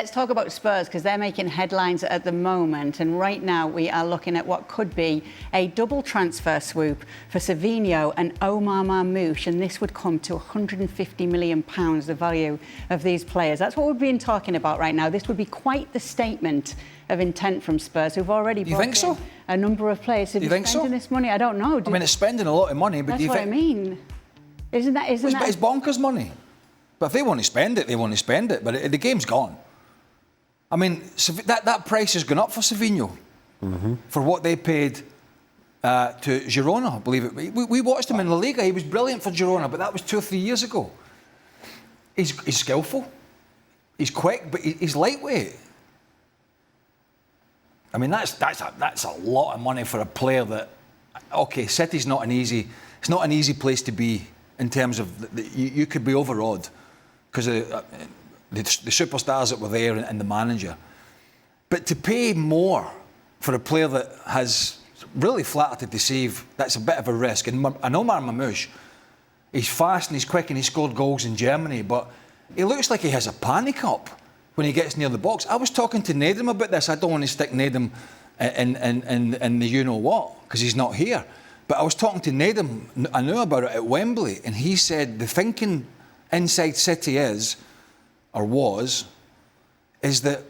let's talk about Spurs, because they're making headlines at the moment. And right now we are looking at what could be a double transfer swoop for Savinho and Omar Marmoush. And this would come to £150 million, the value of these players. That's what we're being talking about right now. This would be quite the statement of intent from Spurs, who've already brought in a number of players. You think so? This money? I don't know. I mean, it's spending a lot of money, but that's what I mean. Isn't that? It's bonkers money. But if they want to spend it, they want to spend it. But the game's gone. I mean, that price has gone up for Savinho for what they paid to Girona, I believe it. We watched him in La Liga. He was brilliant for Girona, but that was 2 or 3 years ago. He's skillful. He's quick, but he's lightweight. I mean, that's a lot of money for a player that. Okay, City's not an easy. It's not an easy place to be in terms of you could be overawed because of the superstars that were there and the manager. But to pay more for a player that has really flattered to deceive, that's a bit of a risk. And Omar Marmoush, he's fast and he's quick and he scored goals in Germany, but he looks like he has a panic up when he gets near the box. I was talking to Nedum about this. I don't want to stick Nedum in the you-know-what, because he's not here. But I was talking to Nedum, I knew about it at Wembley, and he said the thinking inside City is that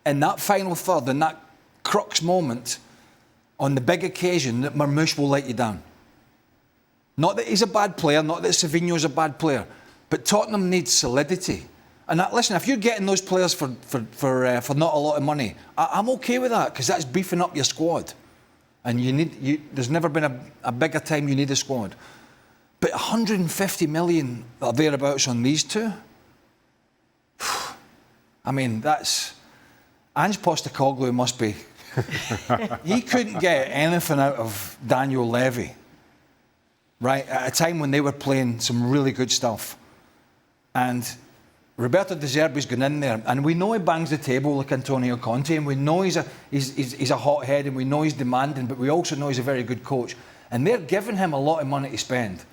in that final third, in that crux moment, on the big occasion, that Marmoush will let you down. Not that he's a bad player, not that Savinho's a bad player, but Tottenham needs solidity. And listen, if you're getting those players for not a lot of money, I'm okay with that, because that's beefing up your squad. And there's never been a bigger time you need a squad. But 150 million or thereabouts on these two? I mean, that's... Ange Postecoglou must be... He couldn't get anything out of Daniel Levy, right, at a time when they were playing some really good stuff. And Roberto De Zerbi's gone in there, and we know he bangs the table like Antonio Conte, and we know he's a hothead, and we know he's demanding, but we also know he's a very good coach. And they're giving him a lot of money to spend.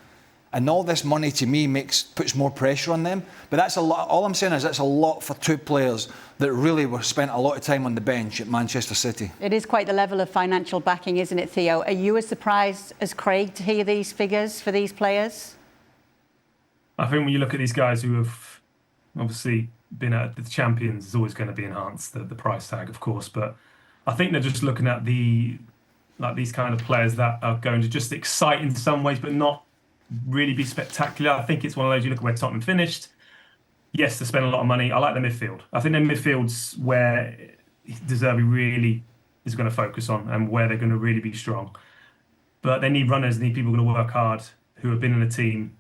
And all this money, to me, puts more pressure on them. But that's a lot. All I'm saying is that's a lot for two players that really were spent a lot of time on the bench at Manchester City. It is quite the level of financial backing, isn't it, Theo? Are you as surprised as Craig to hear these figures for these players? I think when you look at these guys who have obviously been at the champions, is always going to be enhanced, the price tag, of course. But I think they're just looking at these kind of players that are going to just excite in some ways, but not really be spectacular. I think it's one of those, you look at where Tottenham finished. Yes, they spent a lot of money. I like their midfield. I think their midfield's where De Zerbi really is going to focus on and where they're going to really be strong. But they need runners, they need people who are going to work hard, who have been in a team,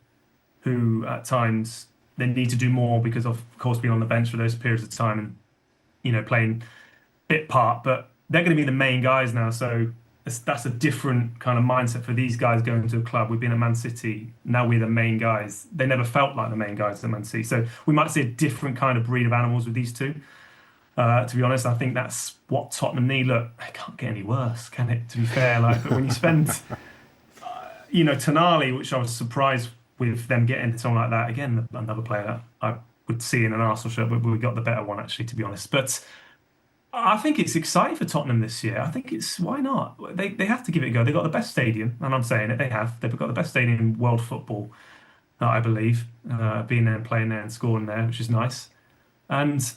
who at times they need to do more because of course being on the bench for those periods of time and, you know, playing bit part. But they're going to be the main guys now, so that's a different kind of mindset for these guys going to a club. We've been at Man City, now we're the main guys. They never felt like the main guys at Man City. So we might see a different kind of breed of animals with these two. To be honest, I think that's what Tottenham need. Look, it can't get any worse, can it, to be fair? But when you spend, Tonali, which I was surprised with them getting someone like that, again, another player that I would see in an Arsenal shirt, but we got the better one, actually, to be honest. But I think it's exciting for Tottenham this year. I think why not? They have to give it a go. They've got the best stadium, and I'm saying it, they have. They've got the best stadium in world football, I believe, being there and playing there and scoring there, which is nice. And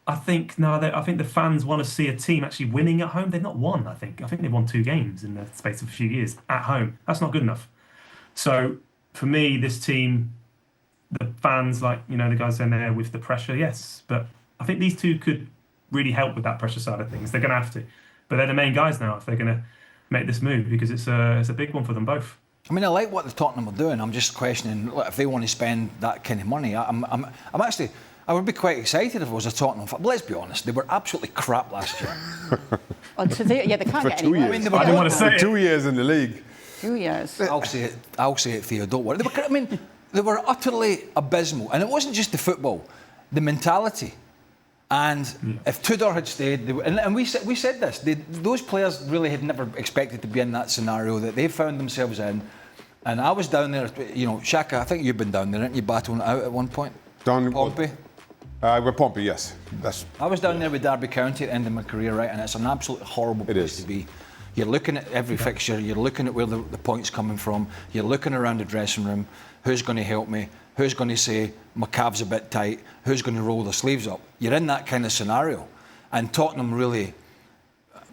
I think the fans want to see a team actually winning at home. They've not won, I think. I think they've won 2 games in the space of a few years at home. That's not good enough. So for me, this team, the fans, the guys in there with the pressure, yes. But I think these two could really help with that pressure side of things. They're going to have to. But they're the main guys now if they're going to make this move, because it's a big one for them both. I mean, I like what the Tottenham are doing. I'm just questioning if they want to spend that kind of money. I'm actually, I would be quite excited if it was a Tottenham. But let's be honest, they were absolutely crap last year. They can't for get 2 years. I mean, I didn't want to say 2 years in the league. 2 years. I'll say it, Theo. Don't worry. They were utterly abysmal, and it wasn't just the football, the mentality. And if Tudor had stayed, and we said this, those players really had never expected to be in that scenario that they found themselves in. And I was down there, Shaka, I think you've been down there, haven't you, battling it out at one point? Down Pompey? With Pompey, yes. I was down there with Derby County at the end of my career, right, and it's an absolutely horrible place to be. You're looking at every fixture, you're looking at where the point's coming from, you're looking around the dressing room, who's going to help me, who's going to say, my calf's a bit tight, who's going to roll their sleeves up. You're in that kind of scenario. And Tottenham really,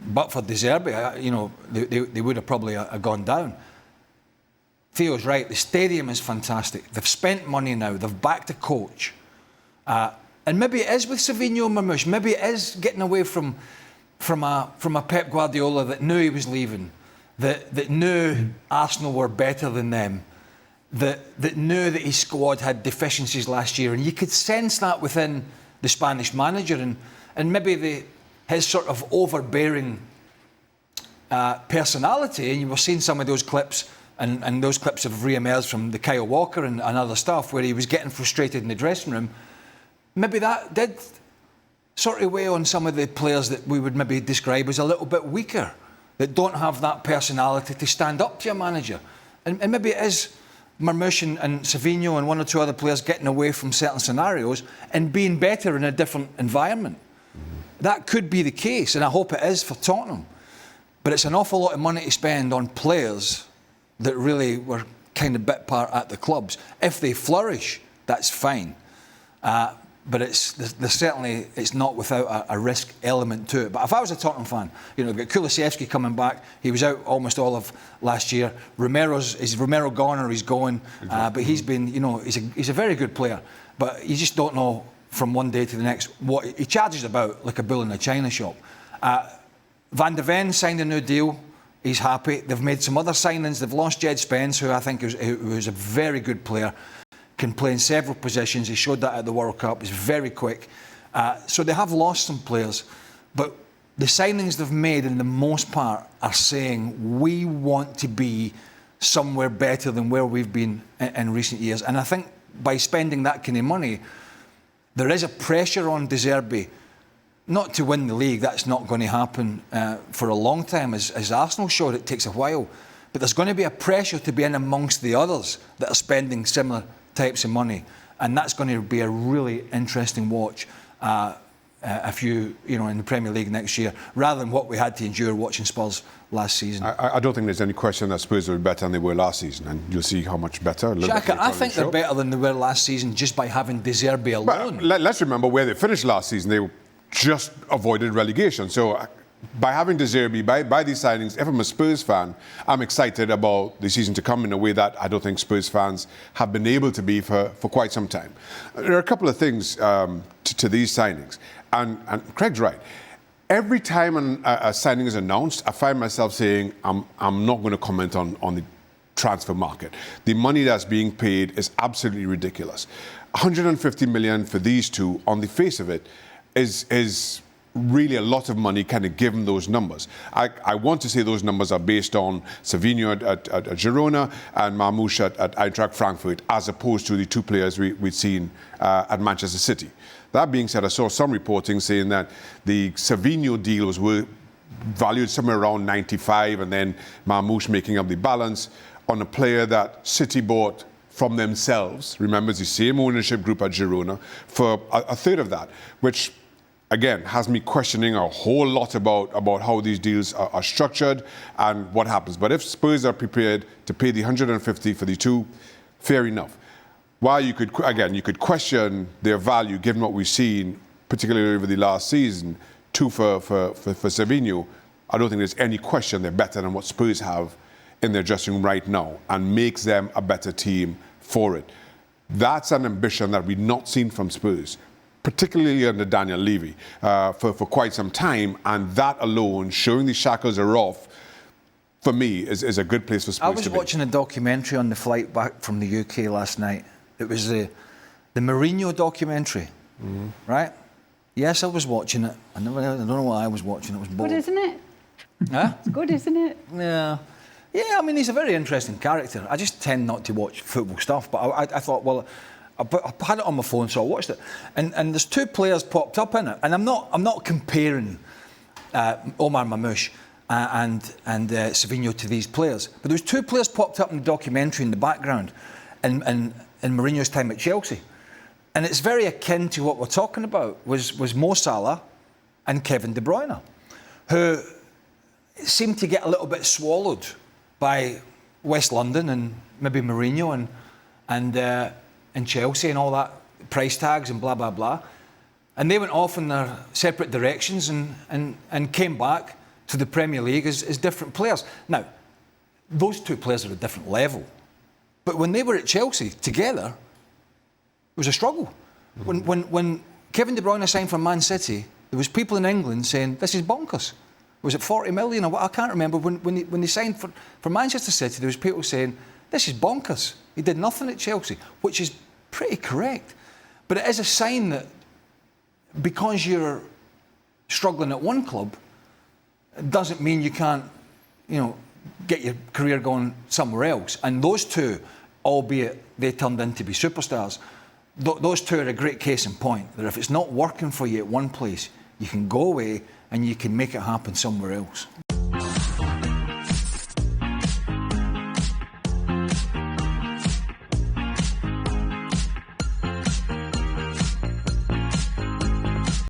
but for De Zerbi, you know, they would have probably gone down. Theo's right, the stadium is fantastic. They've spent money now, they've backed a coach. And maybe it is with Savinho and Marmoush, maybe it is getting away from a Pep Guardiola that knew he was leaving, that knew Arsenal were better than them, that knew that his squad had deficiencies last year. And you could sense that within the Spanish manager and maybe his sort of overbearing personality. And you were seeing some of those clips, and those clips have re-emerged from the Theo Walcott and other stuff, where he was getting frustrated in the dressing room. Maybe that did sort of weigh on some of the players that we would maybe describe as a little bit weaker, that don't have that personality to stand up to a manager. And maybe it is Marmoush and Savinho and one or two other players getting away from certain scenarios and being better in a different environment. That could be the case, and I hope it is for Tottenham. But it's an awful lot of money to spend on players that really were kind of bit part at the clubs. If they flourish, that's fine. But it's not without a risk element to it. But if I was a Tottenham fan, you know, we've got Kulusevski coming back. He was out almost all of last year. Is Romero gone or he's going? But he's been, you know, he's a very good player. But you just don't know from one day to the next what he charges about, like a bull in a china shop. Van de Ven signed a new deal. He's happy. They've made some other signings. They've lost Jed Spence, who I think was a very good player. Can play in several positions. He showed that at the World Cup. He's very quick. So they have lost some players. But the signings they've made, in the most part, are saying we want to be somewhere better than where we've been in recent years. And I think by spending that kind of money, there is a pressure on De Zerbi not to win the league. That's not going to happen for a long time. As Arsenal showed, it takes a while. But there's going to be a pressure to be in amongst the others that are spending similar types of money, and that's going to be a really interesting watch if you know, in the Premier League next year, rather than what we had to endure watching Spurs last season. I don't think there's any question that Spurs will be better than they were last season, and you'll see how much better. Shaka, I think they're better than they were last season just by having De Zerbi alone. But let's remember where they finished last season. They just avoided relegation. So by having De Zerbi, by these signings, if I'm a Spurs fan, I'm excited about the season to come in a way that I don't think Spurs fans have been able to be for quite some time. There are a couple of things to these signings. And Craig's right. Every time a signing is announced, I find myself saying, I'm not going to comment on the transfer market. The money that's being paid is absolutely ridiculous. 150 million for these two, on the face of it, is really a lot of money, kind of given those numbers. I want to say those numbers are based on Savinho at Girona and Marmoush at Eintracht Frankfurt, as opposed to the two players we'd seen at Manchester City. That being said, I saw some reporting saying that the Savinho deal was valued somewhere around 95, and then Marmoush making up the balance on a player that City bought from themselves. Remember, it's the same ownership group at Girona, for a third of that, which again has me questioning a whole lot about how these deals are structured and what happens. But if Spurs are prepared to pay the 150 for the two, fair enough. While you could question their value given what we've seen, particularly over the last season, two for Savinho, I don't think there's any question they're better than what Spurs have in their dressing room right now, and makes them a better team for it. That's an ambition that we've not seen from Spurs, particularly under Daniel Levy, for quite some time, and that alone, showing the shackles are off, for me, is a good place for Spurs to be. I was watching a documentary on the flight back from the UK last night. It was the Mourinho documentary, right? Yes, I was watching it. I don't know why I was watching it. It was boring. Good, isn't it? Huh? It's good, isn't it? Yeah. Yeah, I mean, he's a very interesting character. I just tend not to watch football stuff, but I thought, well, I had it on my phone, so I watched it. And there's two players popped up in it, and I'm not comparing Omar Marmoush and Savinho to these players, but there was two players popped up in the documentary in the background, in Mourinho's time at Chelsea, and it's very akin to what we're talking about, was Mo Salah and Kevin De Bruyne, who seemed to get a little bit swallowed by West London and maybe Mourinho and Chelsea and all that, price tags and blah, blah, blah. And they went off in their separate directions and came back to the Premier League as different players. Now, those two players are at a different level. But when they were at Chelsea together, it was a struggle. When Kevin De Bruyne signed for Man City, there was people in England saying, this is bonkers. Was it 40 million or what? I can't remember. When they signed for Manchester City, there was people saying, this is bonkers. He did nothing at Chelsea, which is pretty correct. But it is a sign that because you're struggling at one club, it doesn't mean you can't, get your career going somewhere else. And those two, albeit they turned in to be superstars, those two are a great case in point. That if it's not working for you at one place, you can go away and you can make it happen somewhere else.